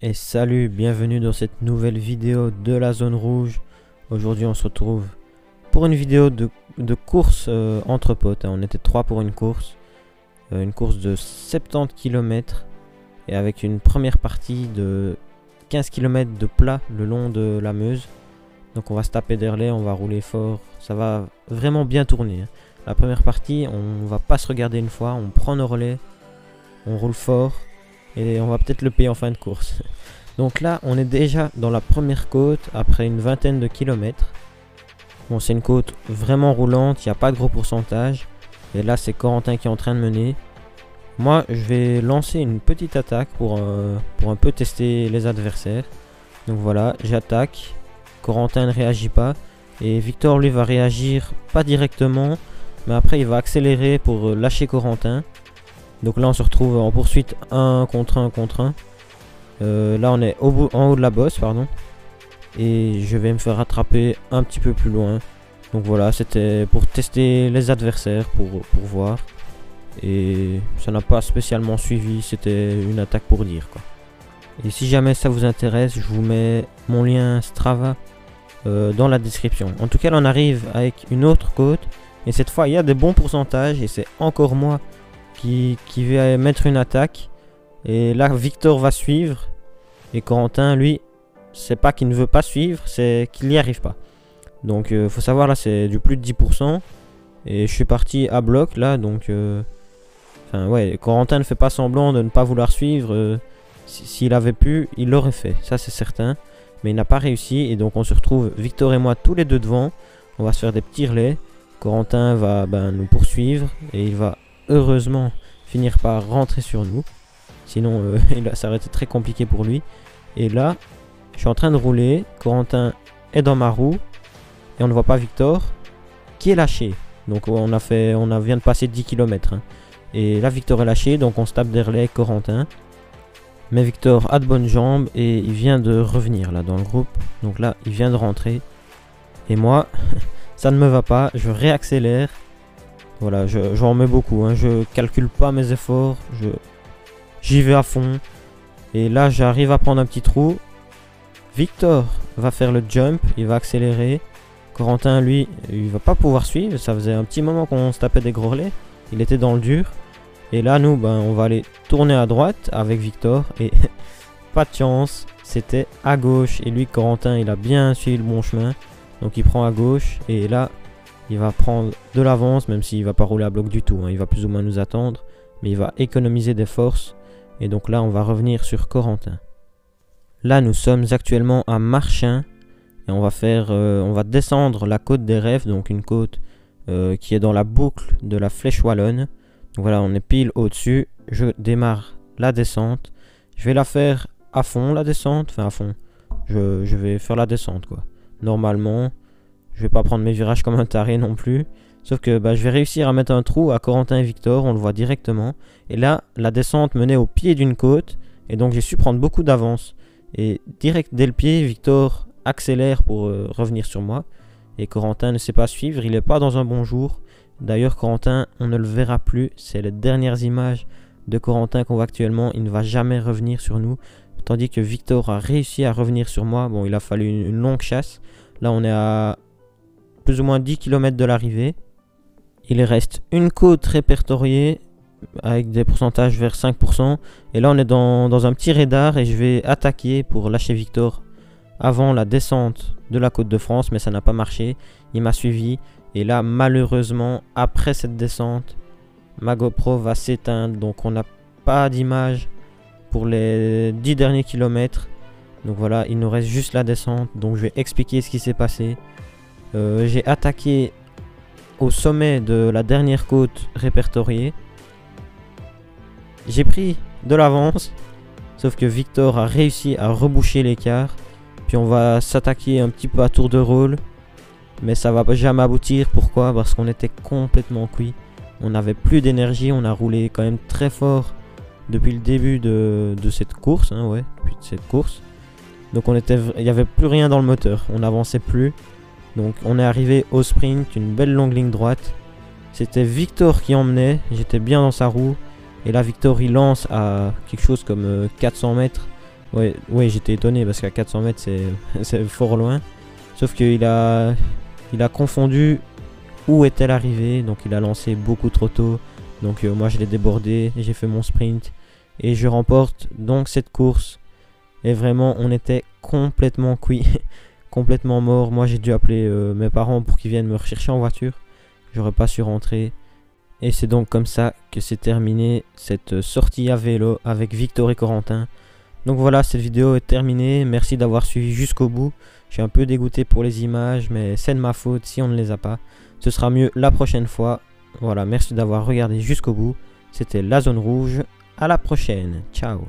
Et salut, bienvenue dans cette nouvelle vidéo de la zone rouge. Aujourd'hui on se retrouve pour une vidéo de course entre potes. On était 3 pour une course de 70 km et avec une première partie de 15 km de plat le long de la Meuse. Donc on va se taper derrière, on va rouler fort, ça va vraiment bien tourner. La première partie, on va pas se regarder une fois, on prend nos relais, on roule fort. Et on va peut-être le payer en fin de course. Donc là, on est déjà dans la première côte après une vingtaine de kilomètres. Bon, c'est une côte vraiment roulante, il n'y a pas de gros pourcentage. Et là, c'est Corentin qui est en train de mener. Moi, je vais lancer une petite attaque pour un peu tester les adversaires. Donc voilà, j'attaque. Corentin ne réagit pas. Et Victor, lui, va réagir pas directement. Mais après, il va accélérer pour lâcher Corentin. Donc là on se retrouve en poursuite 1 contre 1 contre 1. Là on est en haut de la bosse, pardon. Et je vais me faire rattraper un petit peu plus loin. Donc voilà, c'était pour tester les adversaires, pour voir. Et ça n'a pas spécialement suivi, c'était une attaque pour dire quoi. Et si jamais ça vous intéresse, je vous mets mon lien Strava dans la description. En tout cas là on arrive avec une autre côte. Et cette fois il y a des bons pourcentages et c'est encore moi qui va mettre une attaque. Et là Victor va suivre. Et Corentin lui, c'est pas qu'il ne veut pas suivre, c'est qu'il n'y arrive pas. Donc faut savoir là c'est du plus de 10%. Et je suis parti à bloc là. Donc enfin ouais, Corentin ne fait pas semblant de ne pas vouloir suivre. S'il avait pu, il l'aurait fait, ça c'est certain. Mais il n'a pas réussi. Et donc on se retrouve Victor et moi tous les deux devant. On va se faire des petits relais. Corentin va nous poursuivre. Et il va heureusement finir par rentrer sur nous, sinon ça aurait été très compliqué pour lui. Et là je suis en train de rouler, Corentin est dans ma roue et on ne voit pas Victor qui est lâché. Donc on vient de passer 10 km et là Victor est lâché, donc on se tape derrière les Corentin. Mais Victor a de bonnes jambes et il vient de revenir là dans le groupe. Donc là il vient de rentrer et moi ça ne me va pas, je réaccélère. Voilà, j'en mets beaucoup, je calcule pas mes efforts, j'y vais à fond. Et là j'arrive à prendre un petit trou. Victor va faire le jump, il va accélérer. Corentin lui, il va pas pouvoir suivre, ça faisait un petit moment qu'on se tapait des gros relais. Il était dans le dur. Et là nous, on va aller tourner à droite avec Victor. Et pas de chance, c'était à gauche. Et lui, Corentin, il a bien suivi le bon chemin. Donc il prend à gauche et là... il va prendre de l'avance, même s'il va pas rouler à bloc du tout. Il va plus ou moins nous attendre. Mais il va économiser des forces. Et donc là, on va revenir sur Corentin. Là, nous sommes actuellement à Marchin. Et on va descendre la côte des Rêves. Donc une côte qui est dans la boucle de la Flèche Wallonne. Donc voilà, on est pile au-dessus. Je démarre la descente. Je vais la faire à fond, la descente. Enfin, à fond. Je vais faire la descente, quoi. Normalement... je vais pas prendre mes virages comme un taré non plus. Sauf que je vais réussir à mettre un trou à Corentin et Victor. On le voit directement. Et là, la descente menait au pied d'une côte. Et donc j'ai su prendre beaucoup d'avance. Et direct dès le pied, Victor accélère pour revenir sur moi. Et Corentin ne sait pas suivre. Il n'est pas dans un bon jour. D'ailleurs, Corentin, on ne le verra plus. C'est les dernières images de Corentin qu'on voit actuellement. Il ne va jamais revenir sur nous. Tandis que Victor a réussi à revenir sur moi. Bon, il a fallu une longue chasse. Là, on est à... plus ou moins 10 km de l'arrivée. Il reste une côte répertoriée avec des pourcentages vers 5%. Et là on est dans un petit radar et je vais attaquer pour lâcher Victor avant la descente de la côte de France. Mais ça n'a pas marché, il m'a suivi. Et là malheureusement après cette descente, ma GoPro va s'éteindre. Donc on n'a pas d'image pour les 10 derniers kilomètres. Donc voilà, il nous reste juste la descente. Donc je vais expliquer ce qui s'est passé. J'ai attaqué au sommet de la dernière côte répertoriée. J'ai pris de l'avance. Sauf que Victor a réussi à reboucher l'écart. Puis on va s'attaquer un petit peu à tour de rôle. Mais ça va jamais aboutir. Pourquoi? Parce qu'on était complètement cuit. On n'avait plus d'énergie. On a roulé quand même très fort depuis le début de cette course. Depuis cette course. Donc il n'y avait plus rien dans le moteur. On n'avançait plus. Donc on est arrivé au sprint, une belle longue ligne droite. C'était Victor qui emmenait, j'étais bien dans sa roue. Et là Victor il lance à quelque chose comme 400 mètres. Ouais, ouais, j'étais étonné parce qu'à 400 mètres, c'est fort loin. Sauf il a confondu où était l'arrivée. Donc il a lancé beaucoup trop tôt. Donc moi, je l'ai débordé. J'ai fait mon sprint. Et je remporte donc cette course. Et vraiment, on était complètement cuit. Complètement mort. Moi, j'ai dû appeler mes parents pour qu'ils viennent me rechercher en voiture. J'aurais pas su rentrer. Et c'est donc comme ça que c'est terminé cette sortie à vélo avec Victor et Corentin. Donc voilà, cette vidéo est terminée. Merci d'avoir suivi jusqu'au bout. Je suis un peu dégoûté pour les images, mais c'est de ma faute si on ne les a pas. Ce sera mieux la prochaine fois. Voilà, merci d'avoir regardé jusqu'au bout. C'était la zone rouge. À la prochaine. Ciao.